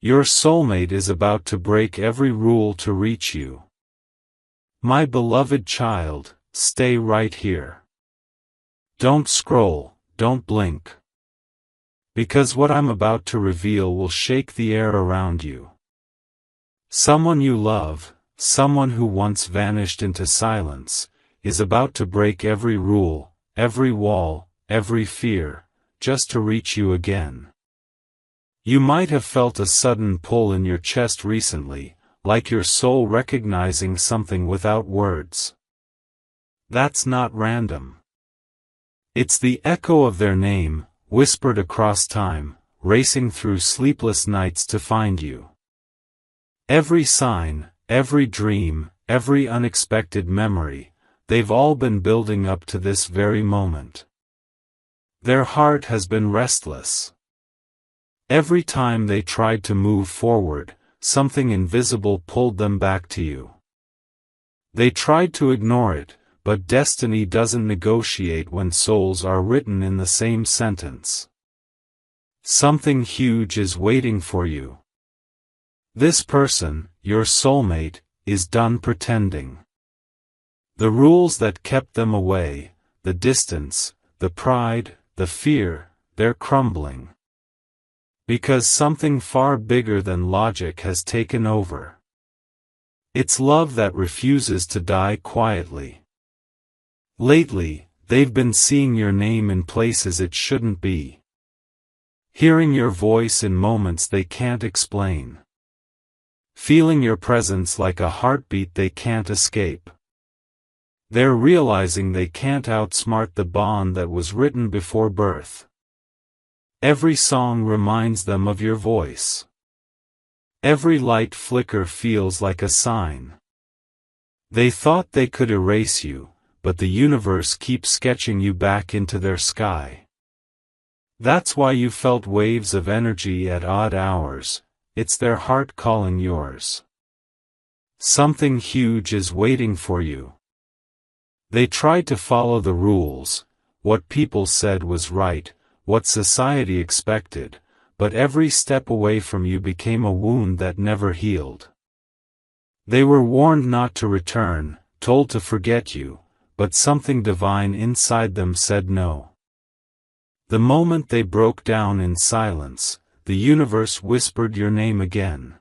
Your soulmate is about to break every rule to reach you. My beloved child, stay right here. Don't scroll, don't blink. Because what I'm about to reveal will shake the air around you. Someone you love, someone who once vanished into silence, is about to break every rule, every wall, every fear, just to reach you again. You might have felt a sudden pull in your chest recently, like your soul recognizing something without words. That's not random. It's the echo of their name, whispered across time, racing through sleepless nights to find you. Every sign, every dream, every unexpected memory, they've all been building up to this very moment. Their heart has been restless. Every time they tried to move forward, something invisible pulled them back to you. They tried to ignore it, but destiny doesn't negotiate when souls are written in the same sentence. Something huge is waiting for you. This person, your soulmate, is done pretending. The rules that kept them away, the distance, the pride, the fear, they're crumbling. Because something far bigger than logic has taken over. It's love that refuses to die quietly. Lately, they've been seeing your name in places it shouldn't be. Hearing your voice in moments they can't explain. Feeling your presence like a heartbeat they can't escape. They're realizing they can't outsmart the bond that was written before birth. Every song reminds them of your voice. Every light flicker feels like a sign. They thought they could erase you, but the universe keeps sketching you back into their sky. That's why you felt waves of energy at odd hours. It's their heart calling yours. Something huge is waiting for you. They tried to follow the rules, what people said was right, what society expected, but every step away from you became a wound that never healed. They were warned not to return, told to forget you, but something divine inside them said no. The moment they broke down in silence, the universe whispered your name again.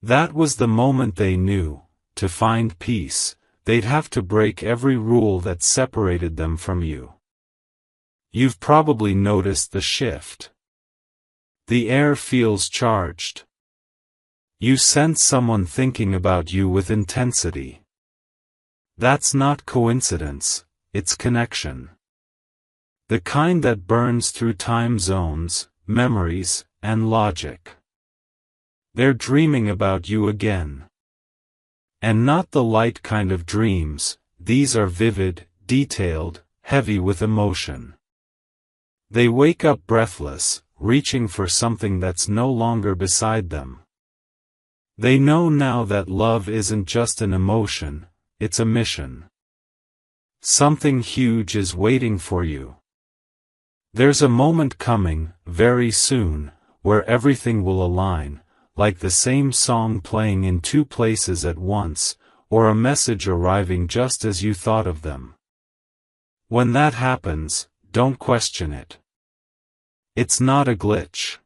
That was the moment they knew, to find peace, they'd have to break every rule that separated them from you. You've probably noticed the shift. The air feels charged. You sense someone thinking about you with intensity. That's not coincidence, it's connection. The kind that burns through time zones, memories, and logic. They're dreaming about you again. And not the light kind of dreams, these are vivid, detailed, heavy with emotion. They wake up breathless, reaching for something that's no longer beside them. They know now that love isn't just an emotion, it's a mission. Something huge is waiting for you. There's a moment coming, very soon, where everything will align, like the same song playing in two places at once, or a message arriving just as you thought of them. When that happens, don't question it. It's not a glitch.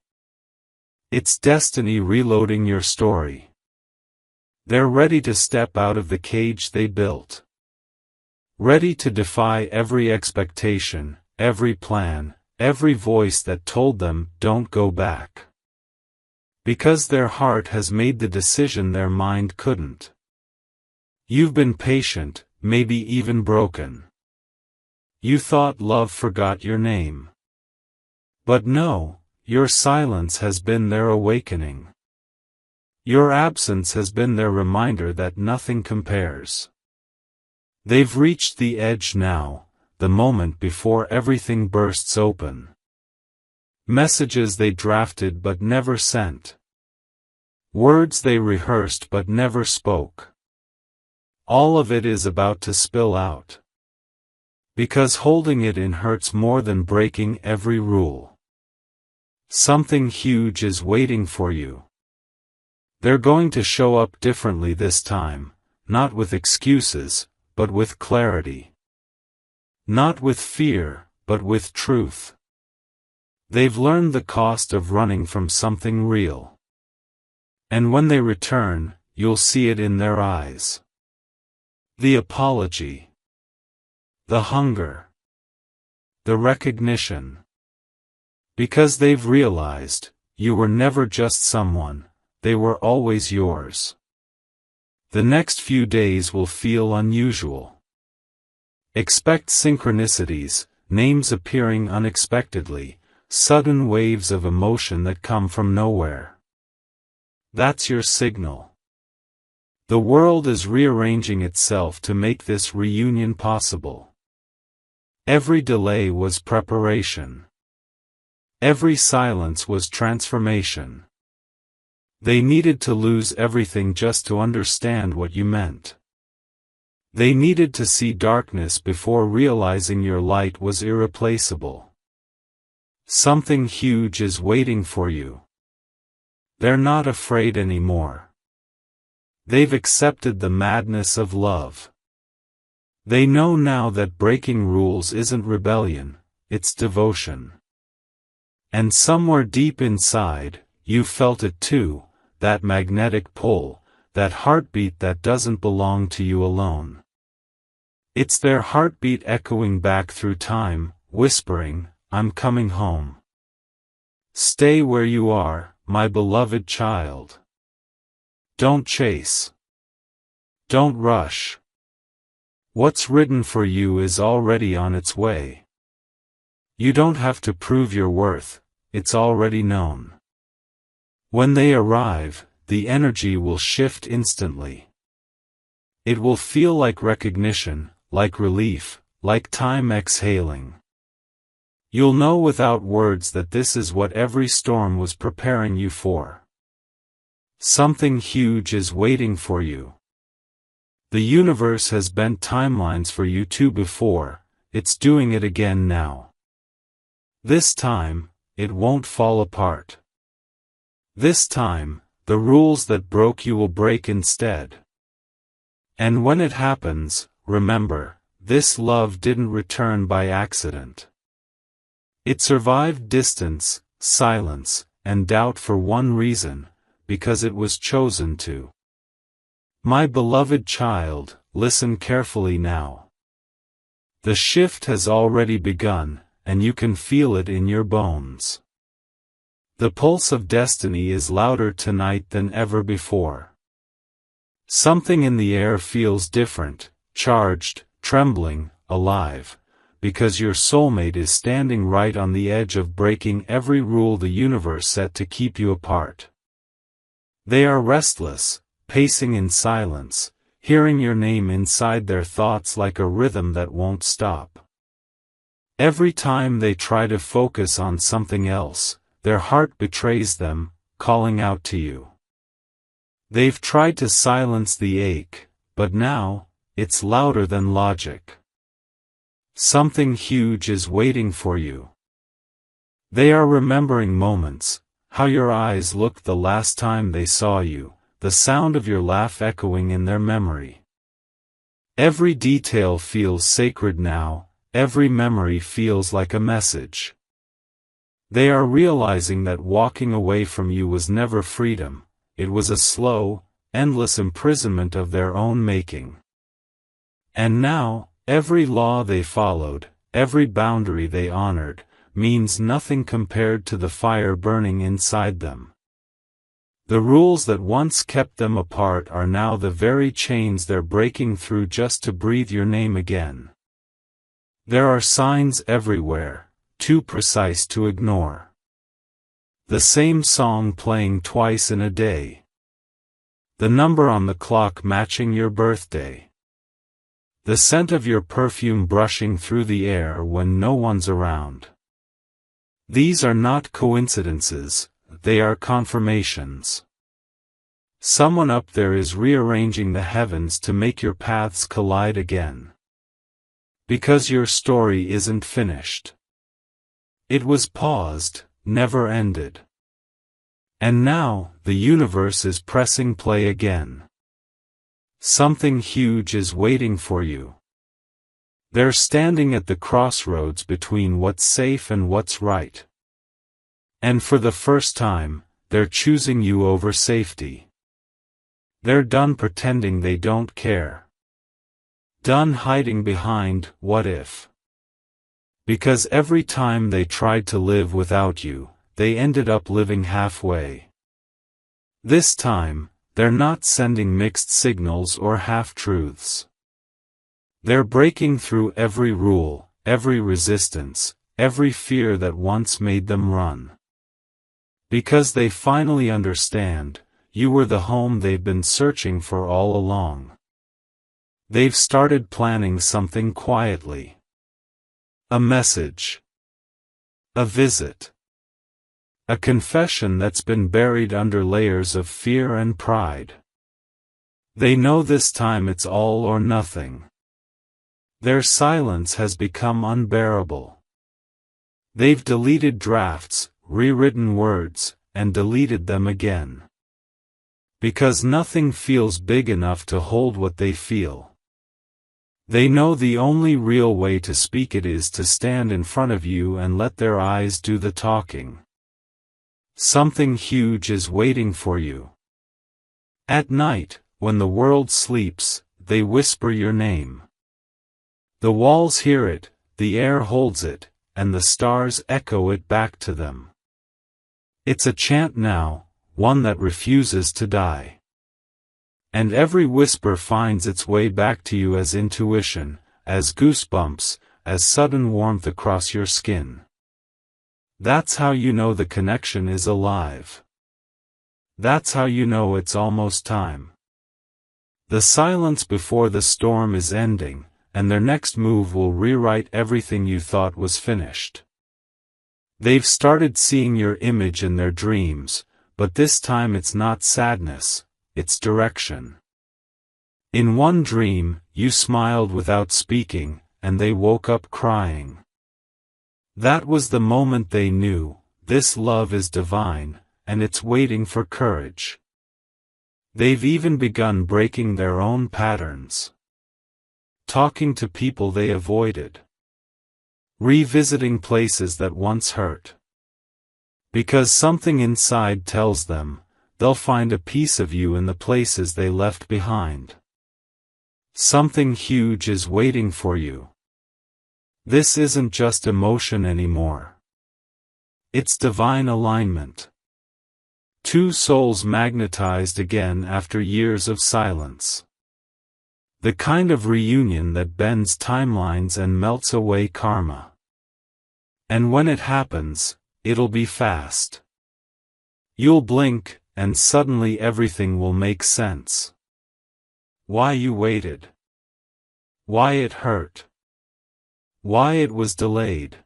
It's destiny reloading your story. They're ready to step out of the cage they built. Ready to defy every expectation, every plan, every voice that told them, don't go back. Because their heart has made the decision their mind couldn't. You've been patient, maybe even broken. You thought love forgot your name. But no, your silence has been their awakening. Your absence has been their reminder that nothing compares. They've reached the edge now, the moment before everything bursts open. Messages they drafted but never sent. Words they rehearsed but never spoke. All of it is about to spill out. Because holding it in hurts more than breaking every rule. Something huge is waiting for you. They're going to show up differently this time, not with excuses, but with clarity. Not with fear, but with truth. They've learned the cost of running from something real. And when they return, you'll see it in their eyes. The apology. The hunger. The recognition. Because they've realized, you were never just someone, they were always yours. The next few days will feel unusual. Expect synchronicities, names appearing unexpectedly, sudden waves of emotion that come from nowhere. That's your signal. The world is rearranging itself to make this reunion possible. Every delay was preparation. Every silence was transformation. They needed to lose everything just to understand what you meant. They needed to see darkness before realizing your light was irreplaceable. Something huge is waiting for you. They're not afraid anymore. They've accepted the madness of love. They know now that breaking rules isn't rebellion, it's devotion. And somewhere deep inside, you felt it too, that magnetic pull, that heartbeat that doesn't belong to you alone. It's their heartbeat echoing back through time, whispering, "I'm coming home. Stay where you are, my beloved child. Don't chase. Don't rush. What's written for you is already on its way. You don't have to prove your worth, it's already known." When they arrive, the energy will shift instantly. It will feel like recognition, like relief, like time exhaling. You'll know without words that this is what every storm was preparing you for. Something huge is waiting for you. The universe has bent timelines for you too before, it's doing it again now. This time, it won't fall apart. This time, the rules that broke you will break instead. And when it happens, remember, this love didn't return by accident. It survived distance, silence, and doubt for one reason, because it was chosen to. My beloved child, listen carefully now. The shift has already begun, and you can feel it in your bones. The pulse of destiny is louder tonight than ever before. Something in the air feels different, charged, trembling, alive, because your soulmate is standing right on the edge of breaking every rule the universe set to keep you apart. They are restless, pacing in silence, hearing your name inside their thoughts like a rhythm that won't stop. Every time they try to focus on something else, their heart betrays them, calling out to you. They've tried to silence the ache, but now, it's louder than logic. Something huge is waiting for you. They are remembering moments, how your eyes looked the last time they saw you, the sound of your laugh echoing in their memory. Every detail feels sacred now, every memory feels like a message. They are realizing that walking away from you was never freedom, it was a slow, endless imprisonment of their own making. And now, every law they followed, every boundary they honored, means nothing compared to the fire burning inside them. The rules that once kept them apart are now the very chains they're breaking through just to breathe your name again. There are signs everywhere, too precise to ignore. The same song playing twice in a day. The number on the clock matching your birthday. The scent of your perfume brushing through the air when no one's around. These are not coincidences, they are confirmations. Someone up there is rearranging the heavens to make your paths collide again. Because your story isn't finished. It was paused, never ended. And now, the universe is pressing play again. Something huge is waiting for you. They're standing at the crossroads between what's safe and what's right. And for the first time, they're choosing you over safety. They're done pretending they don't care. Done hiding behind, what if? Because every time they tried to live without you, they ended up living halfway. This time, they're not sending mixed signals or half-truths. They're breaking through every rule, every resistance, every fear that once made them run. Because they finally understand, you were the home they've been searching for all along. They've started planning something quietly. A message. A visit. A confession that's been buried under layers of fear and pride. They know this time it's all or nothing. Their silence has become unbearable. They've deleted drafts, rewritten words, and deleted them again. Because nothing feels big enough to hold what they feel. They know the only real way to speak it is to stand in front of you and let their eyes do the talking. Something huge is waiting for you. At night, when the world sleeps, they whisper your name. The walls hear it, the air holds it, and the stars echo it back to them. It's a chant now, one that refuses to die. And every whisper finds its way back to you as intuition, as goosebumps, as sudden warmth across your skin. That's how you know the connection is alive. That's how you know it's almost time. The silence before the storm is ending, and their next move will rewrite everything you thought was finished. They've started seeing your image in their dreams, but this time it's not sadness. It's direction. In one dream, you smiled without speaking, and they woke up crying. That was the moment they knew, this love is divine, and it's waiting for courage. They've even begun breaking their own patterns. Talking to people they avoided. Revisiting places that once hurt. Because something inside tells them, they'll find a piece of you in the places they left behind. Something huge is waiting for you. This isn't just emotion anymore. It's divine alignment. Two souls magnetized again after years of silence. The kind of reunion that bends timelines and melts away karma. And when it happens, it'll be fast. You'll blink, and suddenly everything will make sense. Why you waited. Why it hurt. Why it was delayed.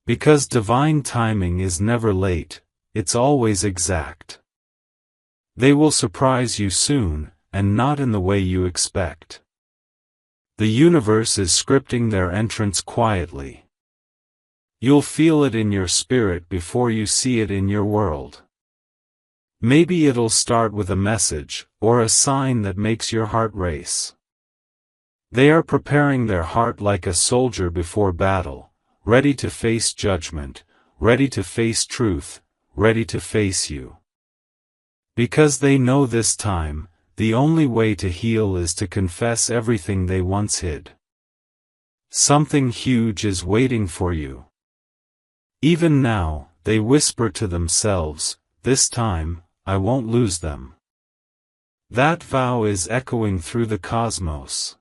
Because divine timing is never late, it's always exact. They will surprise you soon, and not in the way you expect. The universe is scripting their entrance quietly. You'll feel it in your spirit before you see it in your world. Maybe it'll start with a message, or a sign that makes your heart race. They are preparing their heart like a soldier before battle, ready to face judgment, ready to face truth, ready to face you. Because they know this time, the only way to heal is to confess everything they once hid. Something huge is waiting for you. Even now, they whisper to themselves, this time, I won't lose them. That vow is echoing through the cosmos.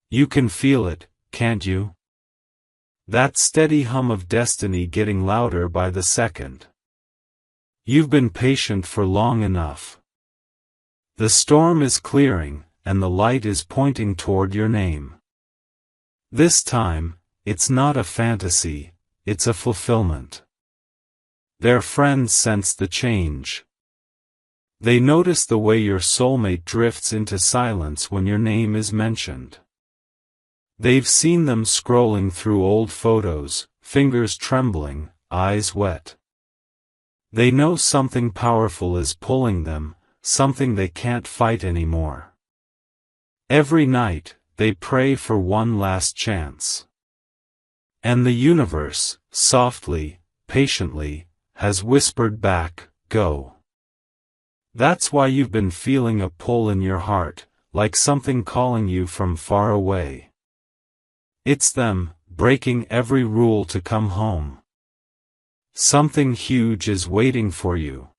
You can feel it, can't you? That steady hum of destiny getting louder by the second. You've been patient for long enough. The storm is clearing, and the light is pointing toward your name. This time, it's not a fantasy, it's a fulfillment. Their friends sense the change. They notice the way your soulmate drifts into silence when your name is mentioned. They've seen them scrolling through old photos, fingers trembling, eyes wet. They know something powerful is pulling them, something they can't fight anymore. Every night, they pray for one last chance. And the universe, softly, patiently, has whispered back, "Go." That's why you've been feeling a pull in your heart, like something calling you from far away. It's them, breaking every rule to come home. Something huge is waiting for you.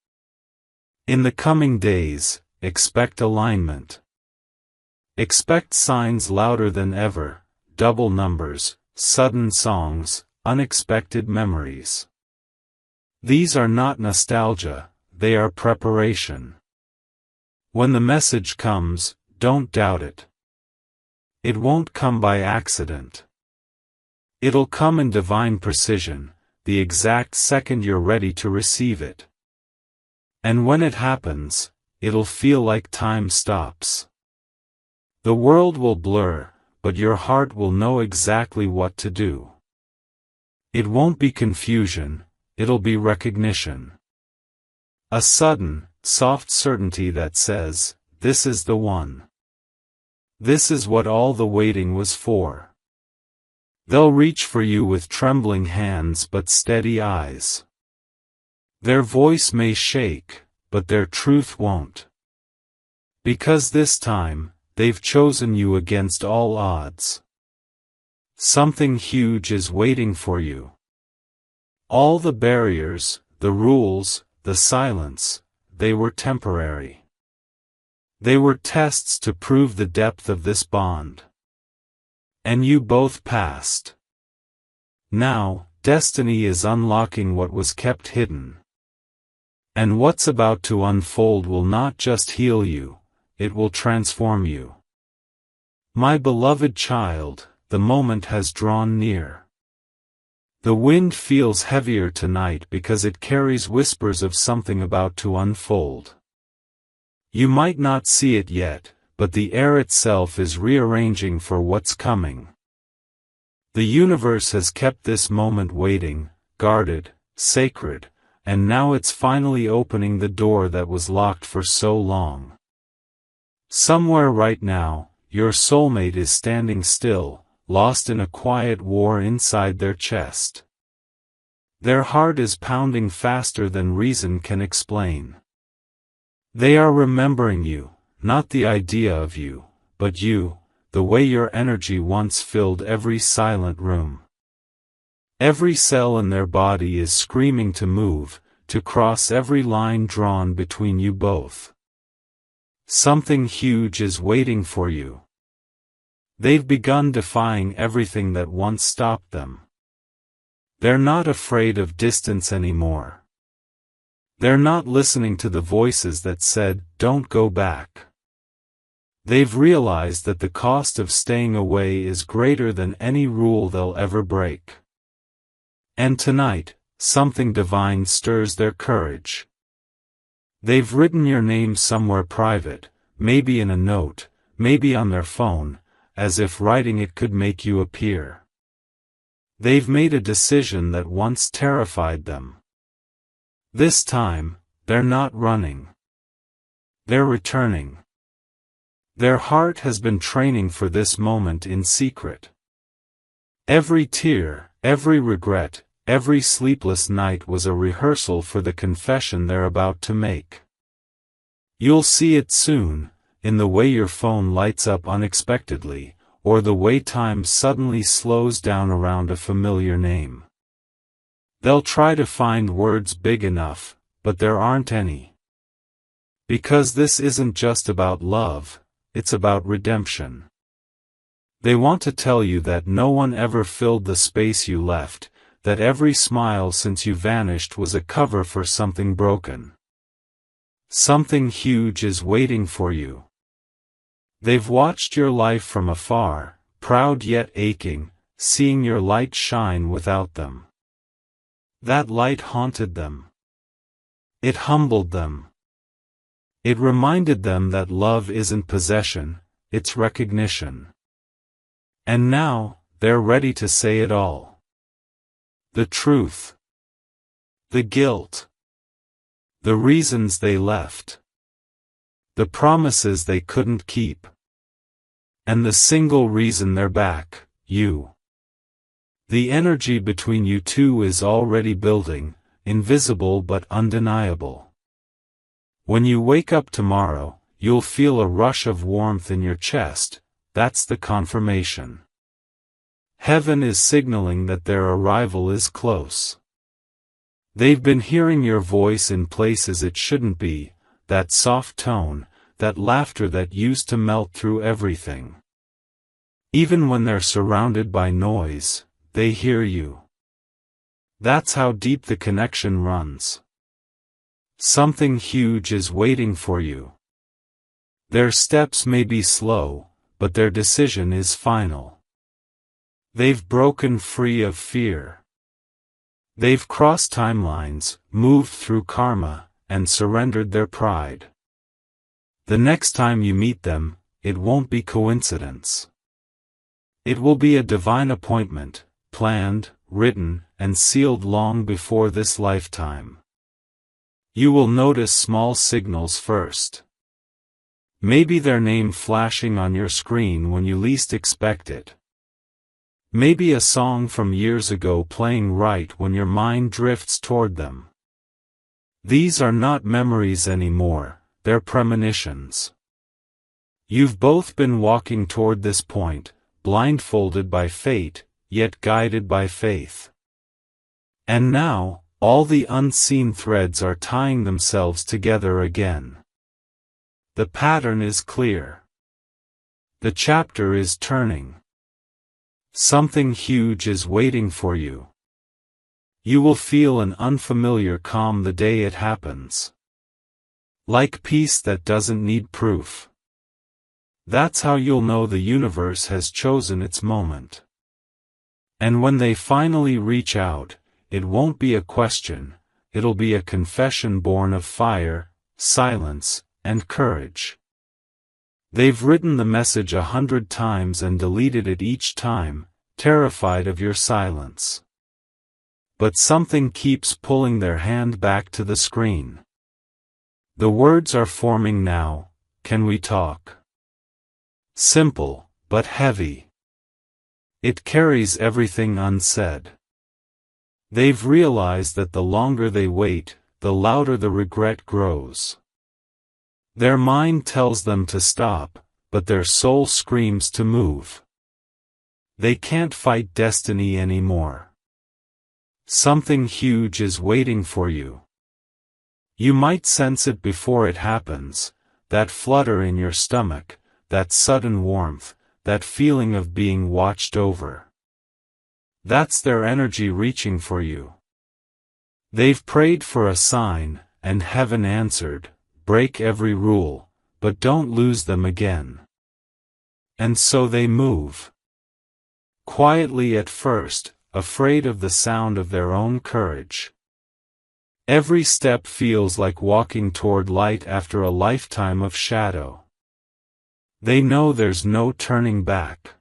In the coming days, expect alignment. Expect signs louder than ever, double numbers, sudden songs, unexpected memories. These are not nostalgia, they are preparation. When the message comes, don't doubt it. It won't come by accident. It'll come in divine precision, the exact second you're ready to receive it. And when it happens, it'll feel like time stops. The world will blur, but your heart will know exactly what to do. It won't be confusion, it'll be recognition. A sudden, soft certainty that says, "This is the one. This is what all the waiting was for." They'll reach for you with trembling hands but steady eyes. Their voice may shake, but their truth won't. Because this time, they've chosen you against all odds. Something huge is waiting for you. All the barriers, the rules, the silence, they were temporary. They were tests to prove the depth of this bond. And you both passed. Now, destiny is unlocking what was kept hidden. And what's about to unfold will not just heal you, it will transform you. My beloved child, the moment has drawn near. The wind feels heavier tonight because it carries whispers of something about to unfold. You might not see it yet, but the air itself is rearranging for what's coming. The universe has kept this moment waiting, guarded, sacred, and now it's finally opening the door that was locked for so long. Somewhere right now, your soulmate is standing still, lost in a quiet war inside their chest. Their heart is pounding faster than reason can explain. They are remembering you, not the idea of you, but you, the way your energy once filled every silent room. Every cell in their body is screaming to move, to cross every line drawn between you both. Something huge is waiting for you. They've begun defying everything that once stopped them. They're not afraid of distance anymore. They're not listening to the voices that said, "Don't go back." They've realized that the cost of staying away is greater than any rule they'll ever break. And tonight, something divine stirs their courage. They've written your name somewhere private, maybe in a note, maybe on their phone, as if writing it could make you appear. They've made a decision that once terrified them. This time, they're not running. They're returning. Their heart has been training for this moment in secret. Every tear, every regret, every sleepless night was a rehearsal for the confession they're about to make. You'll see it soon, in the way your phone lights up unexpectedly, or the way time suddenly slows down around a familiar name. They'll try to find words big enough, but there aren't any. Because this isn't just about love, it's about redemption. They want to tell you that no one ever filled the space you left, that every smile since you vanished was a cover for something broken. Something huge is waiting for you. They've watched your life from afar, proud yet aching, seeing your light shine without them. That light haunted them. It humbled them. It reminded them that love isn't possession, it's recognition. And now, they're ready to say it all. The truth. The guilt. The reasons they left. The promises they couldn't keep. And the single reason they're back, you. The energy between you two is already building, invisible but undeniable. When you wake up tomorrow, you'll feel a rush of warmth in your chest. That's the confirmation. Heaven is signaling that their arrival is close. They've been hearing your voice in places it shouldn't be, that soft tone, that laughter that used to melt through everything. Even when they're surrounded by noise, they hear you. That's how deep the connection runs. Something huge is waiting for you. Their steps may be slow, but their decision is final. They've broken free of fear. They've crossed timelines, moved through karma, and surrendered their pride. The next time you meet them, it won't be coincidence. It will be a divine appointment, planned, written, and sealed long before this lifetime. You will notice small signals first. Maybe their name flashing on your screen when you least expect it. Maybe a song from years ago playing right when your mind drifts toward them. These are not memories anymore, they're premonitions. You've both been walking toward this point, blindfolded by fate, yet guided by faith. And now, all the unseen threads are tying themselves together again. The pattern is clear. The chapter is turning. Something huge is waiting for you. You will feel an unfamiliar calm the day it happens. Like peace that doesn't need proof. That's how you'll know the universe has chosen its moment. And when they finally reach out, it won't be a question, it'll be a confession born of fire, silence, and courage. They've written the message 100 times and deleted it each time, terrified of your silence. But something keeps pulling their hand back to the screen. The words are forming now, can we talk? Simple, but heavy. It carries everything unsaid. They've realized that the longer they wait, the louder the regret grows. Their mind tells them to stop, but their soul screams to move. They can't fight destiny anymore. Something huge is waiting for you. You might sense it before it happens, that flutter in your stomach, that sudden warmth, that feeling of being watched over. That's their energy reaching for you. They've prayed for a sign, and heaven answered, break every rule, but don't lose them again. And so they move. Quietly at first, afraid of the sound of their own courage. Every step feels like walking toward light after a lifetime of shadow. They know there's no turning back.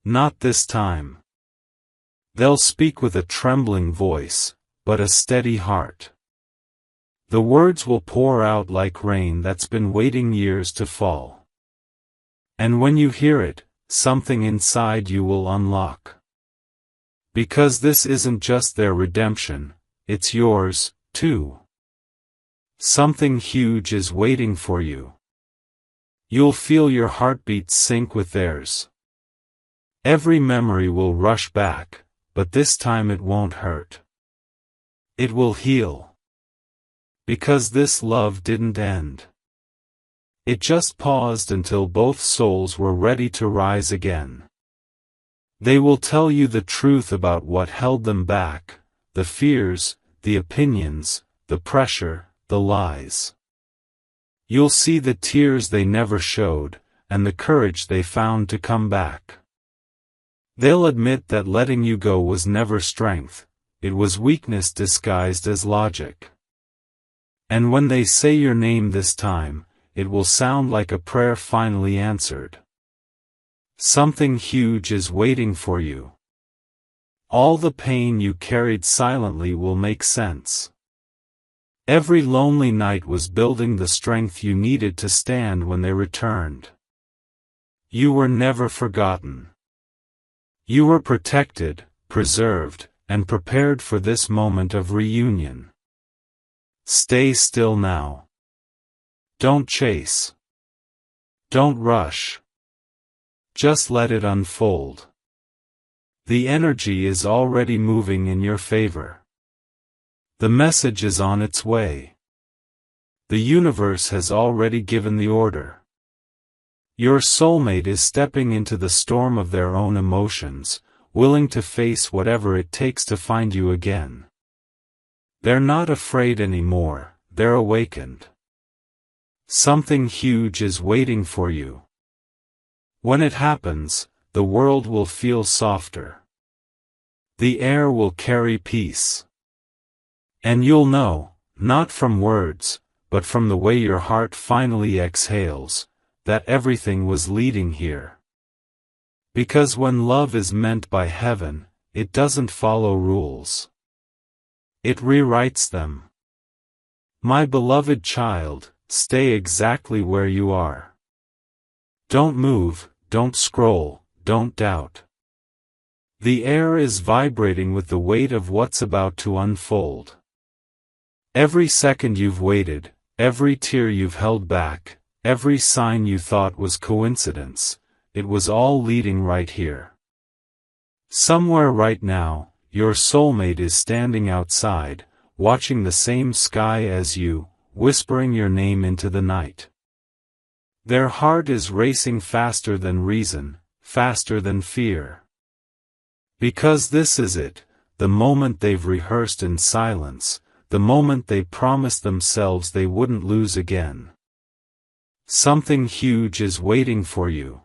Not this time. They'll speak with a trembling voice, but a steady heart. The words will pour out like rain that's been waiting years to fall. And when you hear it, something inside you will unlock. Because this isn't just their redemption, it's yours, too. Something huge is waiting for you. You'll feel your heartbeat sync with theirs. Every memory will rush back, but this time it won't hurt. It will heal. Because this love didn't end. It just paused until both souls were ready to rise again. They will tell you the truth about what held them back, the fears, the opinions, the pressure, the lies. You'll see the tears they never showed, and the courage they found to come back. They'll admit that letting you go was never strength, it was weakness disguised as logic. And when they say your name this time, it will sound like a prayer finally answered. Something huge is waiting for you. All the pain you carried silently will make sense. Every lonely night was building the strength you needed to stand when they returned. You were never forgotten. You were protected, preserved, and prepared for this moment of reunion. Stay still now. Don't chase. Don't rush. Just let it unfold. The energy is already moving in your favor. The message is on its way. The universe has already given the order. Your soulmate is stepping into the storm of their own emotions, willing to face whatever it takes to find you again. They're not afraid anymore, they're awakened. Something huge is waiting for you. When it happens, the world will feel softer. The air will carry peace. And you'll know, not from words, but from the way your heart finally exhales, that everything was leading here. Because when love is meant by heaven, it doesn't follow rules. It rewrites them. My beloved child, stay exactly where you are. Don't move, don't scroll, don't doubt. The air is vibrating with the weight of what's about to unfold. Every second you've waited, every tear you've held back, every sign you thought was coincidence, it was all leading right here. Somewhere right now, your soulmate is standing outside, watching the same sky as you, whispering your name into the night. Their heart is racing faster than reason, faster than fear. Because this is it, the moment they've rehearsed in silence, the moment they promised themselves they wouldn't lose again. Something huge is waiting for you.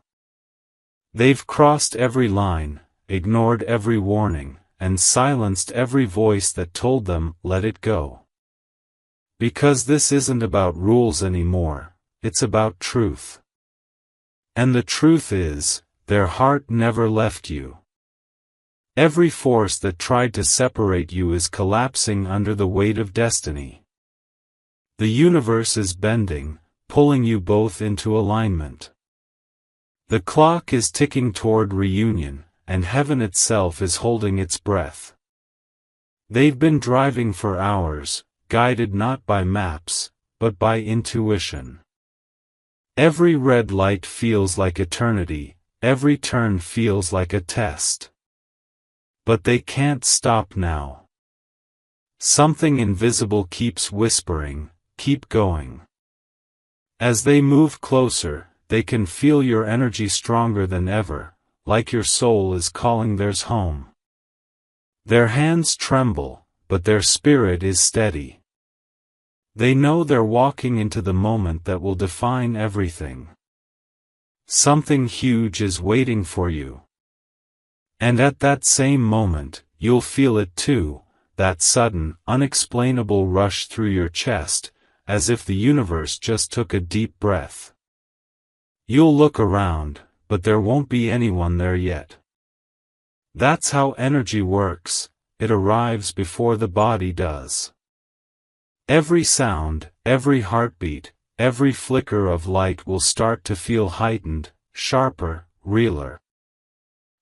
They've crossed every line, ignored every warning, and silenced every voice that told them, let it go. Because this isn't about rules anymore, it's about truth. And the truth is, their heart never left you. Every force that tried to separate you is collapsing under the weight of destiny. The universe is bending, pulling you both into alignment. The clock is ticking toward reunion, and heaven itself is holding its breath. They've been driving for hours, guided not by maps, but by intuition. Every red light feels like eternity, every turn feels like a test. But they can't stop now. Something invisible keeps whispering, keep going. As they move closer, they can feel your energy stronger than ever, like your soul is calling theirs home. Their hands tremble, but their spirit is steady. They know they're walking into the moment that will define everything. Something huge is waiting for you. And at that same moment, you'll feel it too, that sudden, unexplainable rush through your chest, as if the universe just took a deep breath. You'll look around, but there won't be anyone there yet. That's how energy works, it arrives before the body does. Every sound, every heartbeat, every flicker of light will start to feel heightened, sharper, realer.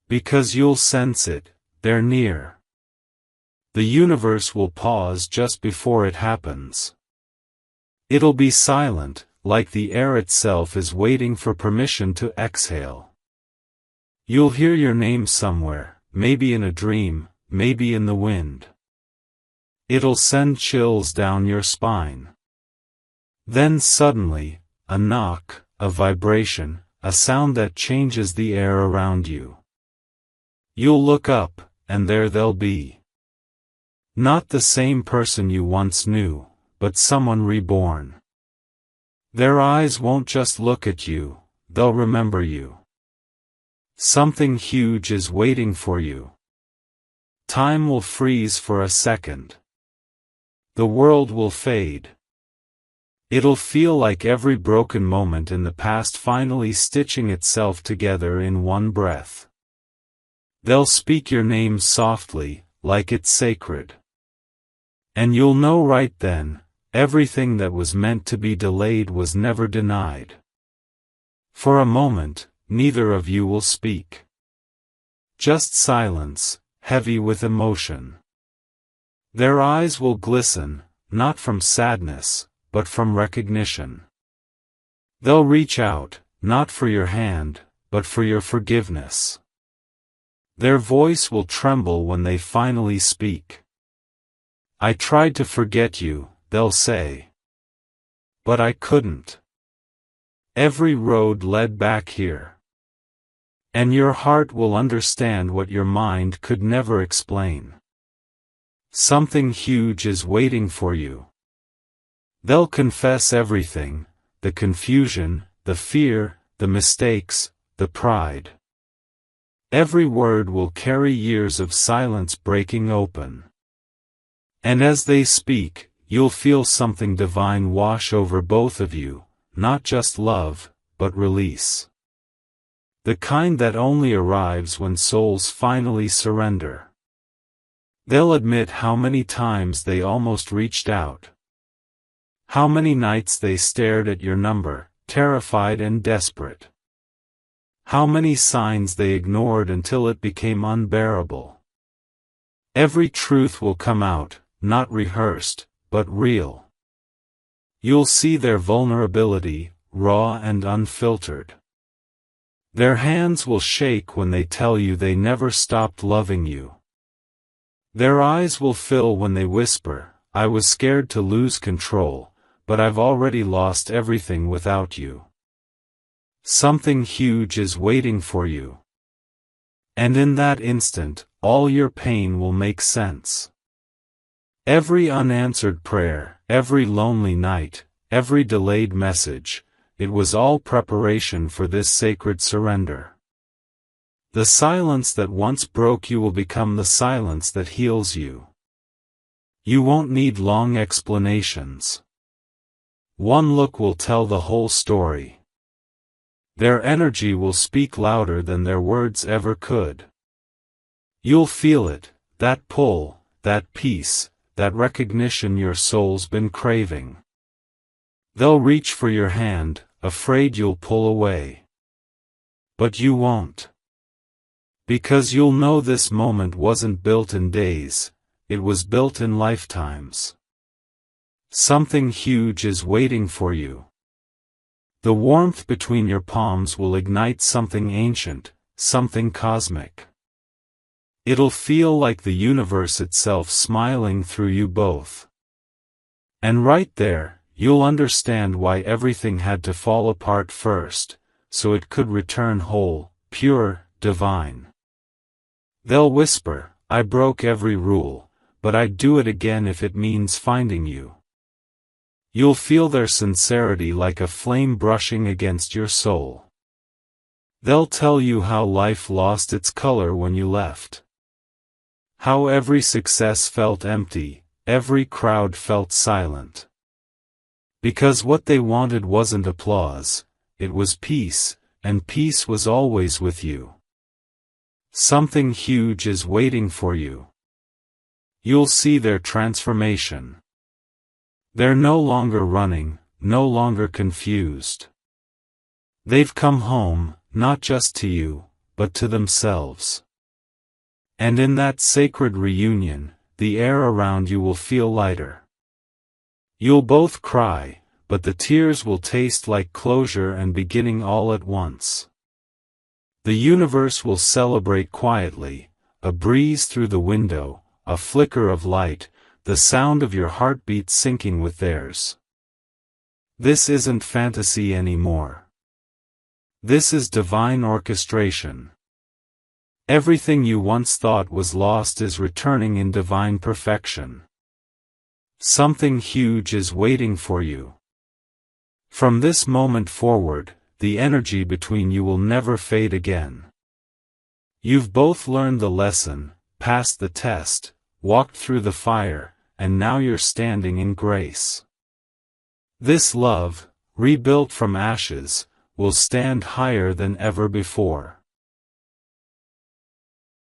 Because you'll sense it, they're near. The universe will pause just before it happens. It'll be silent, like the air itself is waiting for permission to exhale. You'll hear your name somewhere, maybe in a dream, maybe in the wind. It'll send chills down your spine. Then suddenly, a knock, a vibration, a sound that changes the air around you. You'll look up, and there they'll be. Not the same person you once knew, but someone reborn. Their eyes won't just look at you, they'll remember you. Something huge is waiting for you. Time will freeze for a second. The world will fade. It'll feel like every broken moment in the past finally stitching itself together in one breath. They'll speak your name softly, like it's sacred. And you'll know right then, everything that was meant to be delayed was never denied. For a moment, neither of you will speak. Just silence, heavy with emotion. Their eyes will glisten, not from sadness, but from recognition. They'll reach out, not for your hand, but for your forgiveness. Their voice will tremble when they finally speak. I tried to forget you, they'll say. But I couldn't. Every road led back here. And your heart will understand what your mind could never explain. Something huge is waiting for you. They'll confess everything, the confusion, the fear, the mistakes, the pride. Every word will carry years of silence breaking open. And as they speak, you'll feel something divine wash over both of you, not just love, but release. The kind that only arrives when souls finally surrender. They'll admit how many times they almost reached out. How many nights they stared at your number, terrified and desperate. How many signs they ignored until it became unbearable. Every truth will come out, not rehearsed, but real. You'll see their vulnerability, raw and unfiltered. Their hands will shake when they tell you they never stopped loving you. Their eyes will fill when they whisper, I was scared to lose control, but I've already lost everything without you. Something huge is waiting for you. And in that instant, all your pain will make sense. Every unanswered prayer, every lonely night, every delayed message, it was all preparation for this sacred surrender. The silence that once broke you will become the silence that heals you. You won't need long explanations. One look will tell the whole story. Their energy will speak louder than their words ever could. You'll feel it, that pull, that peace, that recognition your soul's been craving. They'll reach for your hand, afraid you'll pull away. But you won't. Because you'll know this moment wasn't built in days, it was built in lifetimes. Something huge is waiting for you. The warmth between your palms will ignite something ancient, something cosmic. It'll feel like the universe itself smiling through you both. And right there, you'll understand why everything had to fall apart first, so it could return whole, pure, divine. They'll whisper, I broke every rule, but I'd do it again if it means finding you. You'll feel their sincerity like a flame brushing against your soul. They'll tell you how life lost its color when you left. How every success felt empty, every crowd felt silent. Because what they wanted wasn't applause, it was peace, and peace was always with you. Something huge is waiting for you. You'll see their transformation. They're no longer running, no longer confused. They've come home, not just to you, but to themselves. And in that sacred reunion, the air around you will feel lighter. You'll both cry, but the tears will taste like closure and beginning all at once. The universe will celebrate quietly, a breeze through the window, a flicker of light, the sound of your heartbeat syncing with theirs. This isn't fantasy anymore. This is divine orchestration. Everything you once thought was lost is returning in divine perfection. Something huge is waiting for you. From this moment forward, the energy between you will never fade again. You've both learned the lesson, passed the test, walked through the fire, and now you're standing in grace. This love, rebuilt from ashes, will stand higher than ever before.